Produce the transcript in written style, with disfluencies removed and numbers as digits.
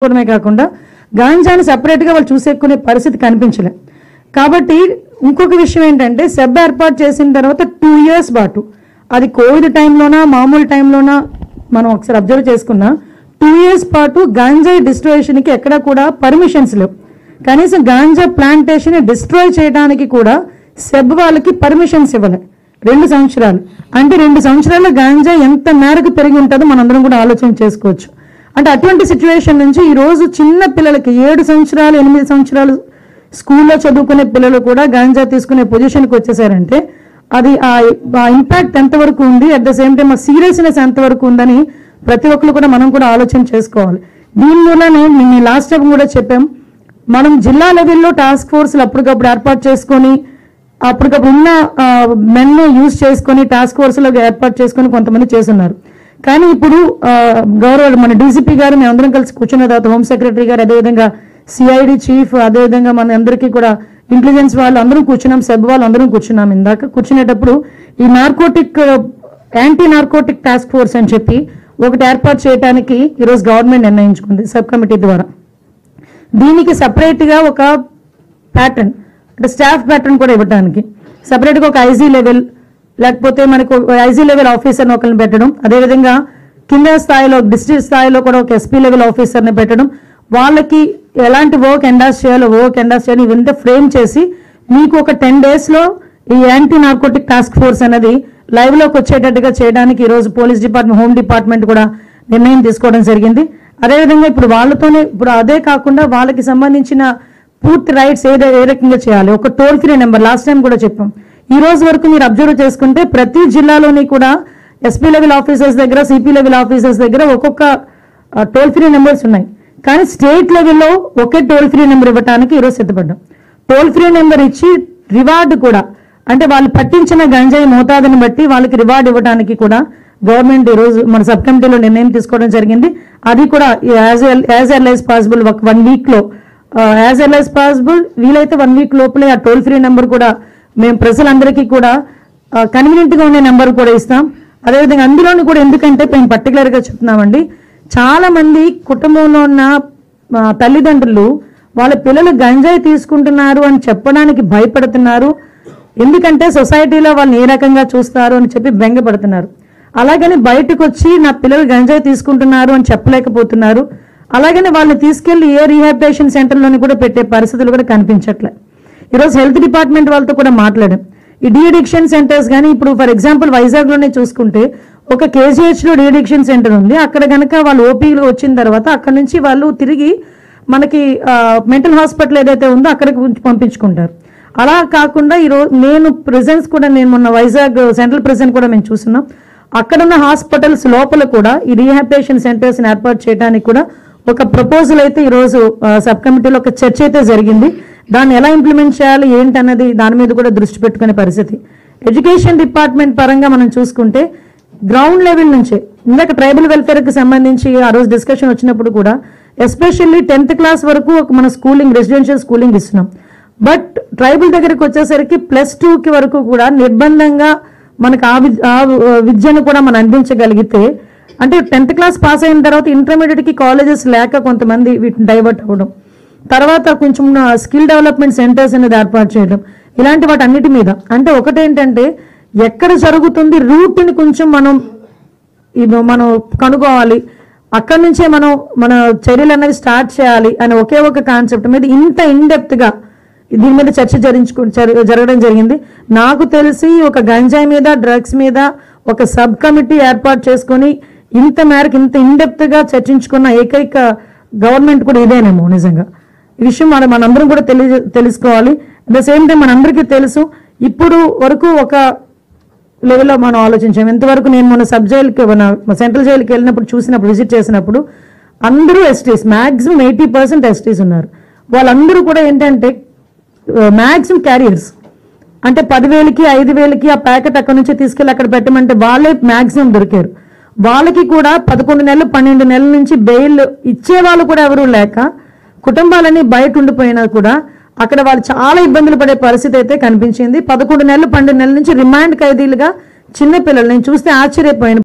కోవడమే కాకుండా గాంజాని సెపరేట్ గా వాళ్ళు చూసేకునే పరిస్థితి కనిపించలే. కాబట్టి ఇంకొక విషయం ఏంటంటే సెబ్ ఏర్పాటు చేసిన తర్వాత 2 years పాటు అది కోవిడ్ టైంలోనా మామూలు టైంలోనా మనం ఒకసారి అబ్జర్వ్ చేసుకున్నా 2 years పాటు గాంజాయి డిస్ట్రాయేషన్ కి ఎక్కడ కూడా పర్మిషన్స్ లేవు. కనీసం గాంజా ప్లాంటేషన్ డిస్ట్రాయ్ చేయడానికి కూడా సెబ్ వాళ్ళకి పర్మిషన్స్ ఇవ్వలే 2 సంవత్సరాలు. అంటే 2 సంవత్సరాల గాంజా ఎంత మేరకు పెరిగి ఉంటుందో మనందరం కూడా ఆలోచన చేసుకోవచ్చు. అంటే అటువంటి సిచ్యువేషన్ నుంచి ఈ రోజు చిన్న పిల్లలకి 7 సంవత్సరాలు 8 సంవత్సరాలు స్కూల్లో చదువుకునే పిల్లలు కూడా గాంజా తీసుకునే పొజిషన్కి వచ్చేసారంటే అది ఆ ఇంపాక్ట్ ఎంతవరకు ఉంది, అట్ ద సేమ్ టైం ఆ సీరియస్నెస్ ఎంతవరకు ఉందని ప్రతి ఒక్కరు కూడా మనం కూడా ఆలోచన చేసుకోవాలి. దీని వల్లనే మేము లాస్ట్ టైం కూడా చెప్పాం, మనం జిల్లా లెవెల్లో టాస్క్ ఫోర్స్లు అప్పటికప్పుడు ఏర్పాటు చేసుకొని అప్పటికప్పుడు ఉన్న మెన్ యూజ్ చేసుకొని టాస్క్ ఫోర్స్లో ఏర్పాటు చేసుకొని కొంతమంది చేస్తున్నారు. కానీ ఇప్పుడు గౌరవ మన డీసీపీ గారు మేము అందరం కలిసి కూర్చున్న తర్వాత హోమ్ సెక్రటరీ గారు అదేవిధంగా సిఐడి చీఫ్ అదేవిధంగా మన అందరికీ కూడా ఇంటెలిజెన్స్ వాళ్ళు అందరం కూర్చున్నాం, సెబ్ వాళ్ళు అందరం కూర్చున్నాం. ఇందాక కూర్చునేటప్పుడు ఈ యాంటీ నార్కోటిక్ టాస్క్ ఫోర్స్ అని చెప్పి ఒకటి ఏర్పాటు చేయడానికి ఈరోజు గవర్నమెంట్ నిర్ణయించుకుంది సబ్ కమిటీ ద్వారా. దీనికి సపరేట్గా ఒక ప్యాటర్న్ అంటే స్టాఫ్ ప్యాటర్న్ కూడా ఇవ్వడానికి సపరేట్గా ఒక ఐజీ లెవెల్ లేకపోతే మనకు ఐజీ లెవెల్ ఆఫీసర్ని ఒకరిని పెట్టడం, అదేవిధంగా కింద స్థాయిలో డిస్ట్రిక్ట్ స్థాయిలో కూడా ఒక ఎస్పీ లెవెల్ ఆఫీసర్ని పెట్టడం, వాళ్ళకి ఎలాంటి వర్క్ ఎండాస్ చేయాలో ఇవంతా ఫ్రేమ్ చేసి మీకు ఒక 10 days ఈ యాంటీ నార్కోటిక్ టాస్క్ ఫోర్స్ అనేది లైవ్ లోకి వచ్చేటట్టుగా చేయడానికి ఈరోజు పోలీస్ డిపార్ట్మెంట్ హోమ్ డిపార్ట్మెంట్ కూడా నిర్ణయం తీసుకోవడం జరిగింది. అదేవిధంగా ఇప్పుడు వాళ్ళతోనే ఇప్పుడు అదే కాకుండా వాళ్ళకి సంబంధించిన పూర్తి రైట్స్ ఏ రకంగా చేయాలి ఒక toll free number last time కూడా చెప్పాం. ఈ రోజు వరకు మీరు అబ్జర్వ్ చేసుకుంటే ప్రతి జిల్లాలోని కూడా ఎస్పీ లెవెల్ ఆఫీసర్స్ దగ్గర సిపి లెవెల్ ఆఫీసర్స్ దగ్గర ఒక్కొక్క టోల్ ఫ్రీ నెంబర్స్ ఉన్నాయి. కానీ స్టేట్ లెవెల్లో ఒకే టోల్ ఫ్రీ నెంబర్ ఇవ్వడానికి ఈరోజు సిద్ధపడ్డాం. టోల్ ఫ్రీ నెంబర్ ఇచ్చి రివార్డు కూడా అంటే వాళ్ళు పట్టించిన గంజాయి మోతాదుని బట్టి వాళ్ళకి రివార్డు ఇవ్వడానికి కూడా గవర్నమెంట్ ఈరోజు మన సబ్ కమిటీలో నిర్ణయం తీసుకోవడం జరిగింది. అది కూడా as early as possible 1 week లో యాజ్ ఎర్లీ యాజ్ పాసిబుల్ వీలైతే 1 week లోపలే ఆ టోల్ ఫ్రీ నెంబర్ కూడా మేము ప్రజలందరికీ కూడా కన్వీనియంట్ గా ఉండే నెంబర్ కూడా ఇస్తాం. అదేవిధంగా అందులోని కూడా ఎందుకంటే మేము పర్టికులర్ గా చెప్తున్నామండి, చాలా మంది కుటుంబంలో ఉన్న తల్లిదండ్రులు వాళ్ళ పిల్లలు గంజాయి తీసుకుంటున్నారు అని చెప్పడానికి భయపడుతున్నారు. ఎందుకంటే సొసైటీలో వాళ్ళని ఏ రకంగా చూస్తారు అని చెప్పి బెంగపడుతున్నారు. అలాగని బయటకు వచ్చి నా పిల్లలు గంజాయి తీసుకుంటున్నారు అని చెప్పలేకపోతున్నారు. అలాగని వాళ్ళని తీసుకెళ్లి ఏ రీహాబిలిటేషన్ సెంటర్లోని కూడా పెట్టే పరిస్థితులు కూడా కనిపించట్లే. ఈరోజు హెల్త్ డిపార్ట్మెంట్ వాళ్ళతో కూడా మాట్లాడాం. ఈ డీ అడిక్షన్ సెంటర్స్ కానీ ఇప్పుడు ఫర్ ఎగ్జాంపుల్ వైజాగ్ లోనే చూసుకుంటే ఒక కేజీహెచ్ లో డీ అడిక్షన్ సెంటర్ ఉంది. అక్కడ కనుక వాళ్ళు ఓపీలో వచ్చిన తర్వాత అక్కడ నుంచి వాళ్ళు తిరిగి మనకి మెంటల్ హాస్పిటల్ ఏదైతే ఉందో అక్కడికి పంపించుకుంటారు. అలా కాకుండా ఈరోజు నేను మొన్న వైజాగ్ సెంట్రల్ ప్రెసిడెంట్ కూడా మేము చూస్తున్నాం. అక్కడున్న హాస్పిటల్స్ లోపల కూడా ఈ రీహాబిలిటేషన్ సెంటర్స్ ఏర్పాటు చేయడానికి కూడా ఒక ప్రపోజల్ అయితే ఈరోజు సబ్ కమిటీలో ఒక చర్చ అయితే జరిగింది. దాన్ని ఎలా ఇంప్లిమెంట్ చేయాలి ఏంటన్నది దాని మీద కూడా దృష్టి పెట్టుకునే పరిస్థితి. ఎడ్యుకేషన్ డిపార్ట్మెంట్ పరంగా మనం చూసుకుంటే గ్రౌండ్ లెవెల్ నుంచే ఇందాక ట్రైబల్ వెల్ఫేర్ కి సంబంధించి ఆ రోజు డిస్కషన్ వచ్చినప్పుడు కూడా ఎస్పెషల్లీ 10th class వరకు మన స్కూలింగ్ రెసిడెన్షియల్ స్కూలింగ్ ఇస్తున్నాం. బట్ ట్రైబల్ దగ్గరికి వచ్చేసరికి +2 వరకు కూడా నిర్బంధంగా మనకు ఆ విద్యను కూడా మనం అందించగలిగితే అంటే 10th class పాస్ అయిన తర్వాత ఇంటర్మీడియట్ కి కాలేజెస్ లేక కొంతమంది వీటిని డైవర్ట్ అవ్వడం, తర్వాత కొంచెం స్కిల్ డెవలప్మెంట్ సెంటర్స్ అనేది ఏర్పాటు చేయడం, ఇలాంటి వాటి అన్నిటి మీద అంటే ఒకటేంటంటే ఎక్కడ జరుగుతుంది రూట్ని కొంచెం మనం కనుగోవాలి, అక్కడి నుంచే మన చర్యలు అనేవి స్టార్ట్ చేయాలి అనే ఒకే ఒక కాన్సెప్ట్ మీద ఇంత ఇన్డెప్త్ గా దీని మీద చర్చ జరగడం జరిగింది. నాకు తెలిసి ఒక గంజాయి మీద డ్రగ్స్ మీద ఒక సబ్ కమిటీ ఏర్పాటు చేసుకొని ఇంత మేరకు ఇంత ఇన్డెప్త్ గా చర్చించుకున్న ఏకైక గవర్నమెంట్ కూడా ఇదేనేమో. నిజంగా ఈ విషయం మనందరం కూడా తెలుసుకోవాలి. అట్ ద సేమ్ టైం మనందరికీ తెలుసు ఇప్పుడు వరకు ఒక లెవెల్లో మనం ఆలోచించాం. ఎంతవరకు నేను మన సబ్ జైలుకి సెంట్రల్ జైలుకి వెళ్ళినప్పుడు విజిట్ చేసినప్పుడు అందరూ ఎస్టీస్, మాక్సిమం 80% ఎస్టీస్ ఉన్నారు. వాళ్ళందరూ కూడా ఏంటంటే మాక్సిమం క్యారియర్స్ అంటే 10,000కి 5,000కి ఆ ప్యాకెట్ అక్కడ నుంచి తీసుకెళ్ళి అక్కడ పెట్టమంటే వాళ్ళే మాక్సిమం దొరికారు. వాళ్ళకి కూడా 11 నెలలు 12 నెలల నుంచి బెయిల్ ఇచ్చే వాళ్ళు కూడా ఎవరూ లేక కుటుంబాలన్నీ బయట ఉండిపోయినా కూడా అక్కడ వాళ్ళు చాలా ఇబ్బందులు పడే పరిస్థితి అయితే కనిపించింది. 11 నెలలు 12 నెలల నుంచి రిమాండ్ ఖైదీలుగా చిన్న పిల్లలు నేను చూస్తే ఆశ్చర్యపోయాను.